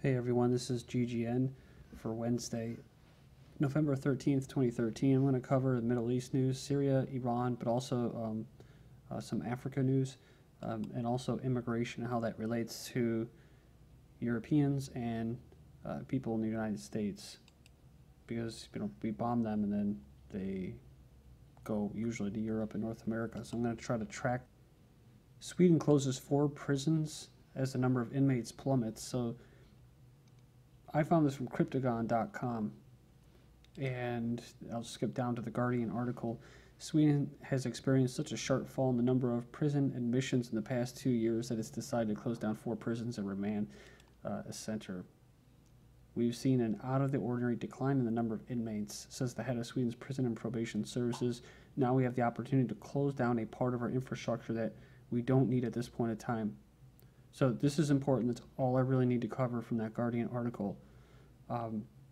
Hey everyone, this is GGN for Wednesday, November 13th, 2013. I'm going to cover the Middle East news, Syria, Iran, but also some Africa news, and also immigration and how that relates to Europeans and people in the United States. Because we bomb them and then they go usually to Europe and North America. So I'm going to try to track. Sweden closes 4 prisons as the number of inmates plummets. So I found this from cryptagon.com, and I'll skip down to the Guardian article. Sweden has experienced such a sharp fall in the number of prison admissions in the past 2 years that it's decided to close down 4 prisons and remand a center. We've seen an out-of-the-ordinary decline in the number of inmates, says the head of Sweden's Prison and Probation Services. Now we have the opportunity to close down a part of our infrastructure that we don't need at this point in time. So this is important. That's all I really need to cover from that Guardian article,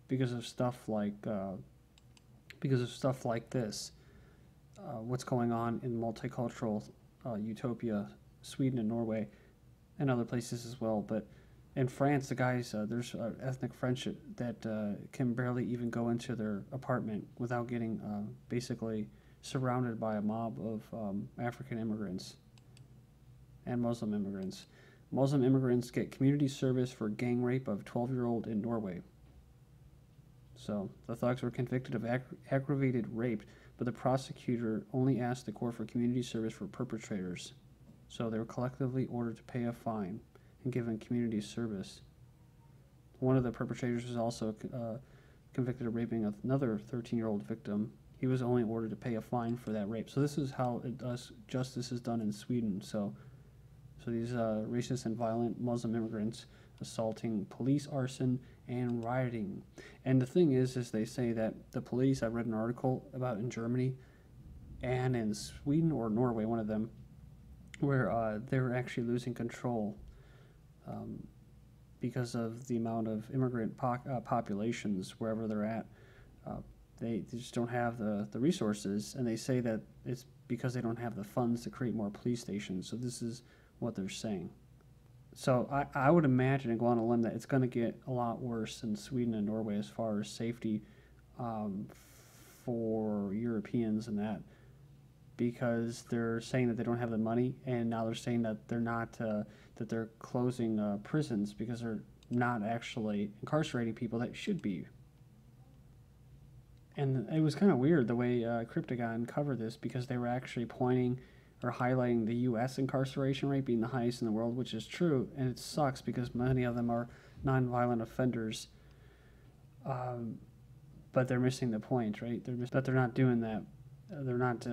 because of stuff like this. What's going on in multicultural utopia, Sweden and Norway, and other places as well. But in France, the guys, there's ethnic French that can barely even go into their apartment without getting basically surrounded by a mob of African immigrants and Muslim immigrants. Muslim immigrants get community service for gang rape of 12-year-old in Norway. So the thugs were convicted of aggravated rape, but the prosecutor only asked the court for community service for perpetrators. So they were collectively ordered to pay a fine and given community service. One of the perpetrators was also convicted of raping another 13-year-old victim. He was only ordered to pay a fine for that rape. So this is how justice is done in Sweden. So these racist and violent Muslim immigrants assaulting police, arson, and rioting. And the thing is they say that the police, I read an article about in Germany and in Sweden or Norway, one of them, where they were actually losing control because of the amount of immigrant populations wherever they're at. They just don't have the resources, and they say that it's because they don't have the funds to create more police stations. So this is what they're saying. So I would imagine and go on a limb that it's going to get a lot worse in Sweden and Norway as far as safety for Europeans and that, because they're saying that they don't have the money, and now they're saying that they're not that they're closing prisons because they're not actually incarcerating people that should be. And it was kind of weird the way Cryptagon covered this, because they were actually pointing or highlighting the U.S. incarceration rate being the highest in the world, which is true, and it sucks because many of them are nonviolent offenders. But they're missing the point, right? They're not doing that. They're not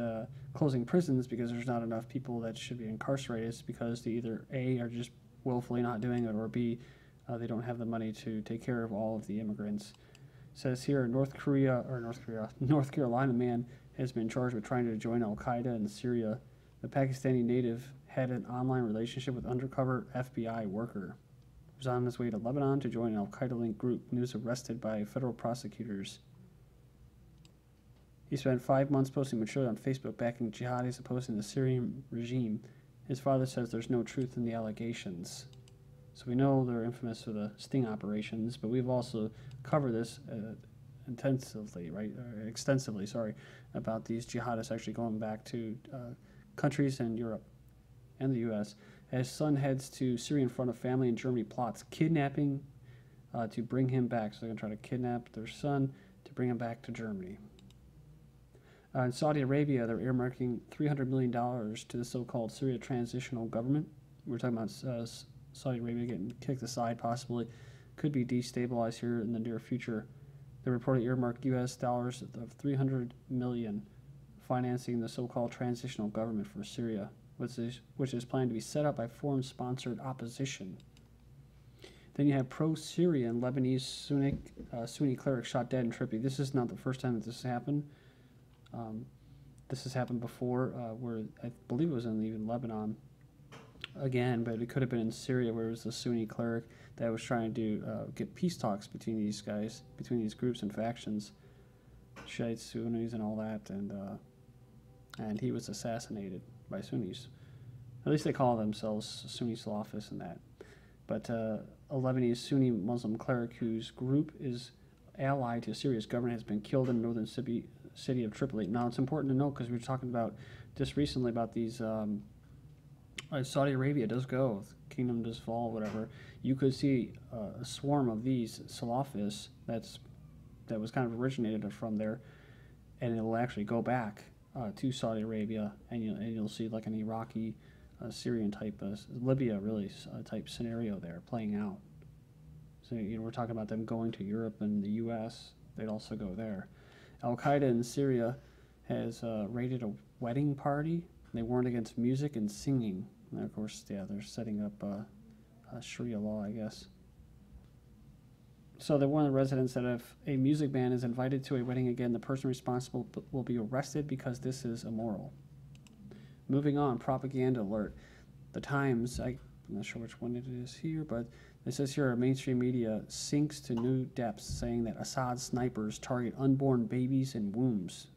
closing prisons because there's not enough people that should be incarcerated. It's because they either A, are just willfully not doing it, or B, they don't have the money to take care of all of the immigrants. It says here, North Carolina man has been charged with trying to join Al-Qaeda in Syria. The Pakistani native had an online relationship with undercover FBI worker. He was on his way to Lebanon to join an Al-Qaeda-linked group and he was arrested by federal prosecutors. He spent 5 months posting material on Facebook backing jihadis opposing the Syrian regime. His father says there's no truth in the allegations. So we know they're infamous for the sting operations, but we've also covered this extensively, about these jihadists actually going back to countries in Europe and the U.S. As son heads to Syrian front of family in Germany plots kidnapping to bring him back. So they're going to try to kidnap their son to bring him back to Germany. In Saudi Arabia, they're earmarking $300 million to the so-called Syria transitional government. We're talking about Saudi Arabia getting kicked aside, possibly. Could be destabilized here in the near future. They reported earmarked U.S. dollars of $300 million financing the so-called transitional government for Syria, which is planned to be set up by foreign-sponsored opposition. Then you have pro-Syrian Lebanese Sunni cleric shot dead in Tripoli. This is not the first time that this has happened. This has happened before, where I believe it was in even Lebanon again, but it could have been in Syria, where it was a Sunni cleric that was trying to get peace talks between these guys, between these groups and factions, Shiites, Sunnis, and all that, and he was assassinated by Sunnis. At least they call themselves Sunni Salafists and that. But a a Lebanese Sunni Muslim cleric whose group is allied to Syria's government has been killed in the northern city of Tripoli. Now, it's important to note, because we were talking about just recently about these, Saudi Arabia does go, kingdom does fall, whatever. You could see a swarm of these Salafists that was kind of originated from there, and it'll actually go back to Saudi Arabia, and you'll see like an Iraqi, Syrian type, Libya really type scenario there playing out. So we're talking about them going to Europe and the U.S. They'd also go there. Al Qaeda in Syria has raided a wedding party. They warned against music and singing. And of course, yeah, they're setting up Sharia law, I guess. So they warn the residents that if a music band is invited to a wedding again, the person responsible will be arrested because this is immoral. Moving on, propaganda alert. The Times, I'm not sure which one it is here, but it says here, mainstream media sinks to new depths, saying that Assad snipers target unborn babies in wombs.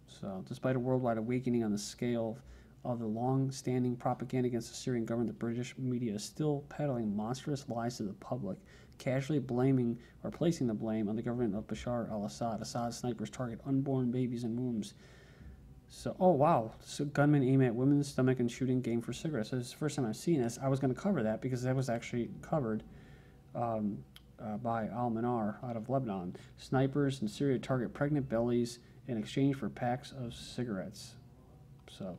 So, despite a worldwide awakening on the scale of the long-standing propaganda against the Syrian government, the British media is still peddling monstrous lies to the public, casually blaming or placing the blame on the government of Bashar al-Assad. Assad snipers target unborn babies in wombs. So, oh wow, so gunmen aim at women's stomach and shooting game for cigarettes. So this is the first time I've seen this. I was going to cover that because that was actually covered by Al-Manar out of Lebanon. Snipers in Syria target pregnant bellies in exchange for packs of cigarettes. So,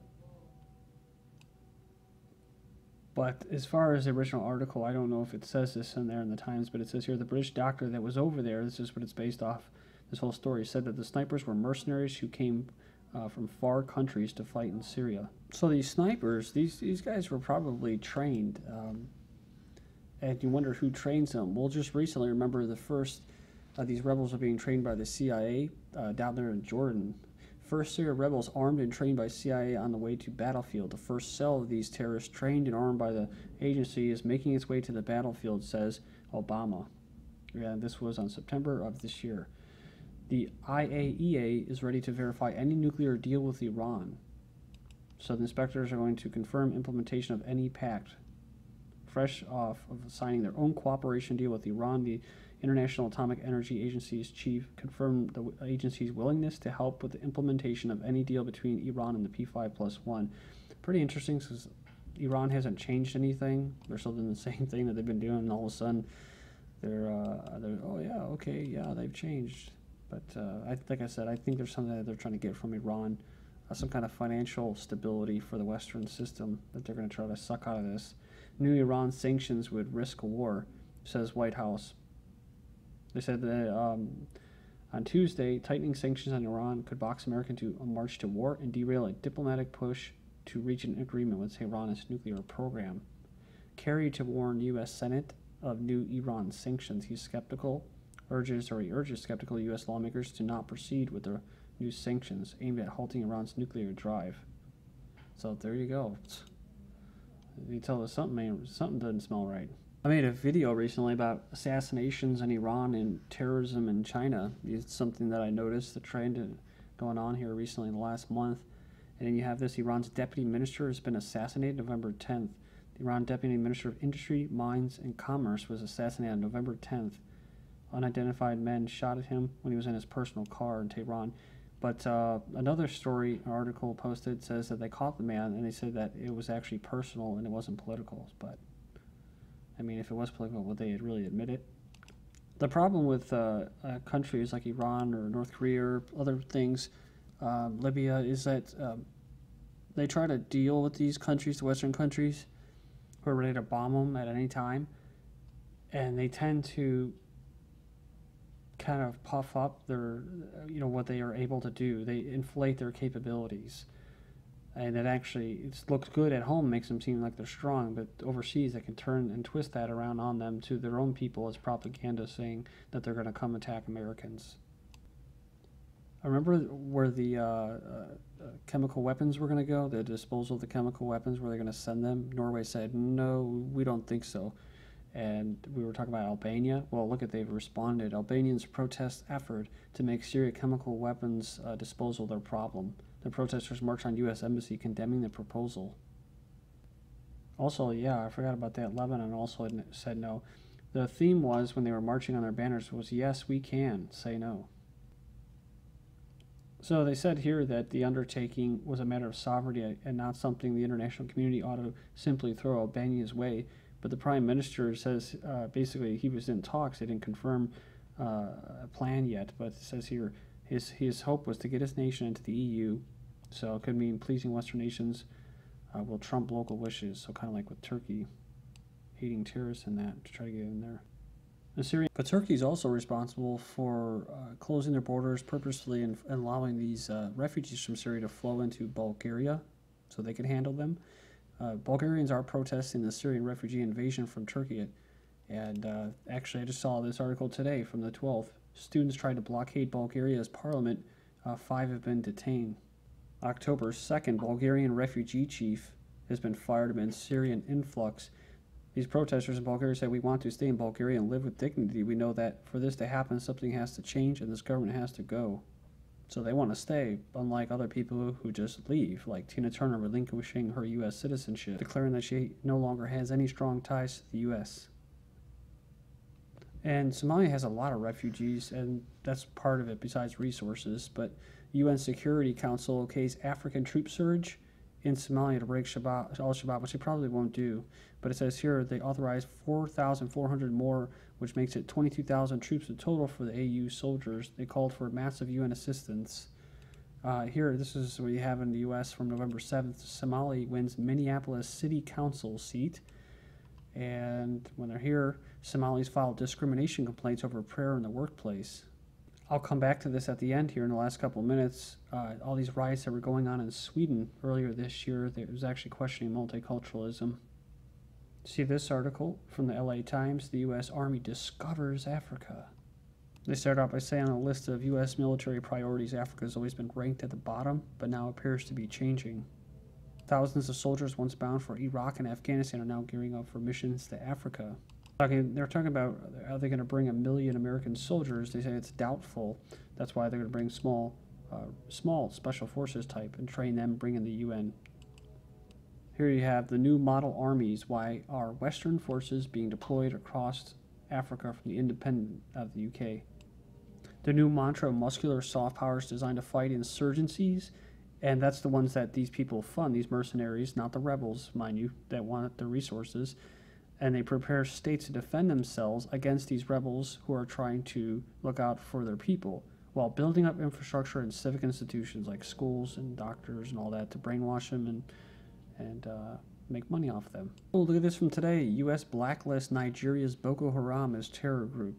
but as far as the original article, I don't know if it says this in there in the Times, but it says here the British doctor that was over there, this is what it's based off, this whole story, said that the snipers were mercenaries who came from far countries to fight in Syria. So these snipers, these guys were probably trained, and you wonder who trains them. Well, just recently, remember the first, these rebels are being trained by the CIA down there in Jordan. First Syria rebels armed and trained by CIA on the way to battlefield. The first cell of these terrorists trained and armed by the agency is making its way to the battlefield, says Obama. Yeah, this was on September of this year. The IAEA is ready to verify any nuclear deal with Iran. So the inspectors are going to confirm implementation of any pact. Fresh off of signing their own cooperation deal with Iran, the International Atomic Energy Agency's chief confirmed the agency's willingness to help with the implementation of any deal between Iran and the P5+1. Pretty interesting, because Iran hasn't changed anything. They're still doing the same thing that they've been doing, and all of a sudden they're oh yeah, okay, yeah, they've changed. But like I said, I think there's something that they're trying to get from Iran, some kind of financial stability for the Western system that they're going to try to suck out of this. New Iran sanctions would risk war, says White House. They said that on Tuesday, tightening sanctions on Iran could box America into a march to war and derail a diplomatic push to reach an agreement with Iran's nuclear program. Kerry to warn U.S. Senate of new Iran sanctions. He's skeptical. He urges skeptical U.S. lawmakers to not proceed with the new sanctions aimed at halting Iran's nuclear drive. So there you go. You tell us something doesn't smell right. I made a video recently about assassinations in Iran and terrorism in China. It's something that I noticed, the trend going on here recently in the last month. And then you have this, Iran's deputy minister has been assassinated November 10th. The Iran deputy minister of Industry, Mines, and Commerce was assassinated on November 10th. Unidentified men shot at him when he was in his personal car in Tehran. But another story, an article posted, says that they caught the man, and they said that it was actually personal and it wasn't political. But, I mean, if it was political, would they really admit it? The problem with countries like Iran or North Korea or other things, Libya, is that they try to deal with these countries, the Western countries, who are ready to bomb them at any time, and they tend to kind of puff up their, what they are able to do. They inflate their capabilities, and it actually looks good at home, makes them seem like they're strong, but overseas they can turn and twist that around on them to their own people as propaganda, saying that they're going to come attack Americans. I remember where the chemical weapons were going to go, the disposal of the chemical weapons, where they're going to send them. Norway said, no, we don't think so. And we were talking about Albania. Well, look at, they've responded. Albanians protest effort to make Syria chemical weapons disposal their problem. The protesters marched on U.S. Embassy condemning the proposal. Also, yeah, I forgot about that. Lebanon also said no. The theme was, when they were marching on their banners, was "Yes, we can say no." So they said here that the undertaking was a matter of sovereignty and not something the international community ought to simply throw Albania's way. But the prime minister says basically he was in talks. They didn't confirm a plan yet, but it says here his hope was to get his nation into the EU. So it could mean pleasing Western nations will trump local wishes. So kind of like with Turkey, hating terrorists and that to try to get in there. But Turkey is also responsible for closing their borders purposefully and allowing these refugees from Syria to flow into Bulgaria so they can handle them. Bulgarians are protesting the Syrian refugee invasion from Turkey. And actually, I just saw this article today from the 12th. Students tried to blockade Bulgaria's parliament. 5 have been detained. October 2nd, Bulgarian refugee chief has been fired amidst Syrian influx. These protesters in Bulgaria say, "We want to stay in Bulgaria and live with dignity. We know that for this to happen, something has to change and this government has to go." So they want to stay, unlike other people who just leave, like Tina Turner relinquishing her U.S. citizenship, declaring that she no longer has any strong ties to the U.S. And Somalia has a lot of refugees, and that's part of it besides resources. But UN Security Council okays African troop surge in Somalia to break al-Shabaab, which they probably won't do. But it says here they authorized 4,400 more, which makes it 22,000 troops in total for the AU soldiers. They called for massive UN assistance. Here, this is what you have in the U.S. from November 7th. Somalia wins Minneapolis City Council seat. And when they're here, Somalis filed discrimination complaints over prayer in the workplace. I'll come back to this at the end here in the last couple of minutes. All these riots that were going on in Sweden earlier this year, it was actually questioning multiculturalism. See this article from the LA Times, the U.S. Army discovers Africa. They start out by saying on a list of U.S. military priorities, Africa has always been ranked at the bottom, but now appears to be changing. Thousands of soldiers once bound for Iraq and Afghanistan are now gearing up for missions to Africa. They're talking about, are they going to bring 1 million American soldiers? They say it's doubtful. That's why they're going to bring small special forces type and train them, bring in the UN. Here you have the new model armies. Why are Western forces being deployed across Africa from the independent of the UK? The new mantra, muscular soft power, is designed to fight insurgencies. And that's the ones that these people fund, these mercenaries, not the rebels, mind you, that want the resources. And they prepare states to defend themselves against these rebels who are trying to look out for their people, while building up infrastructure and civic institutions like schools and doctors and all that to brainwash them and make money off them. Oh, look at this from today. U.S. blacklists Nigeria's Boko Haram as terror group.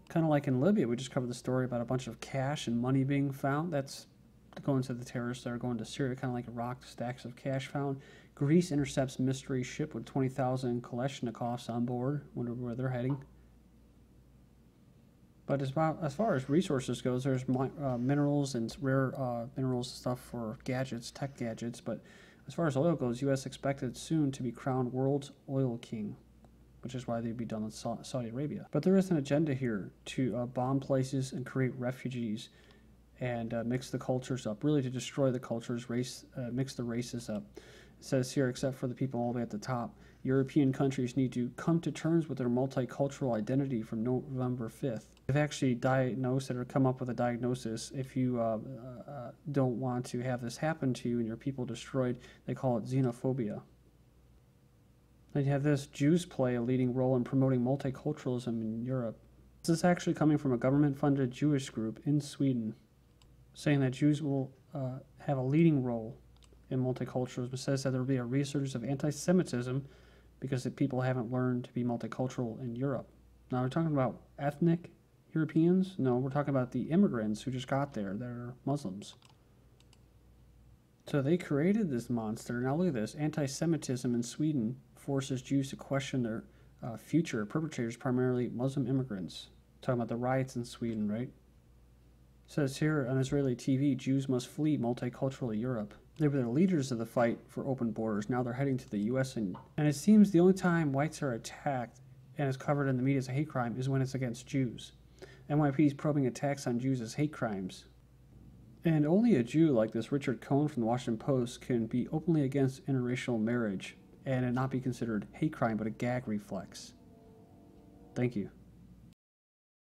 Kind of like in Libya, we just covered the story about a bunch of cash and money being found. That's going to the terrorists that are going to Syria, kind of like Iraq, stacks of cash found. Greece intercepts mystery ship with 20,000 Kalashnikovs on board. Wonder where they're heading. But as far as resources goes, there's minerals and rare minerals stuff for gadgets, tech gadgets. But as far as oil goes, U.S. expected soon to be crowned world's oil king, which is why they'd be done with Saudi Arabia. But there is an agenda here to bomb places and create refugees and mix the cultures up, really to destroy the cultures, mix the races up. It says here, except for the people all the way at the top, European countries need to come to terms with their multicultural identity from November 5th. They've actually diagnosed it or come up with a diagnosis. If you don't want to have this happen to you and your people destroyed, they call it xenophobia. Then you have this, Jews play a leading role in promoting multiculturalism in Europe. This is actually coming from a government-funded Jewish group in Sweden, saying that Jews will have a leading role in multiculturalism. It says that there will be a resurgence of anti-Semitism because the people haven't learned to be multicultural in Europe. Now, we're talking about ethnic Europeans? No, we're talking about the immigrants who just got there. They're Muslims. So they created this monster. Now look at this. Anti-Semitism in Sweden forces Jews to question their future perpetrators, primarily Muslim immigrants. Talking about the riots in Sweden, right? It says here on Israeli TV, Jews must flee multicultural Europe. They were the leaders of the fight for open borders. Now they're heading to the U.S. And it seems the only time whites are attacked and is covered in the media as a hate crime is when it's against Jews. NYPD is probing attacks on Jews as hate crimes. And only a Jew like this Richard Cohen from the Washington Post can be openly against interracial marriage. and it not be considered hate crime but a gag reflex. Thank you.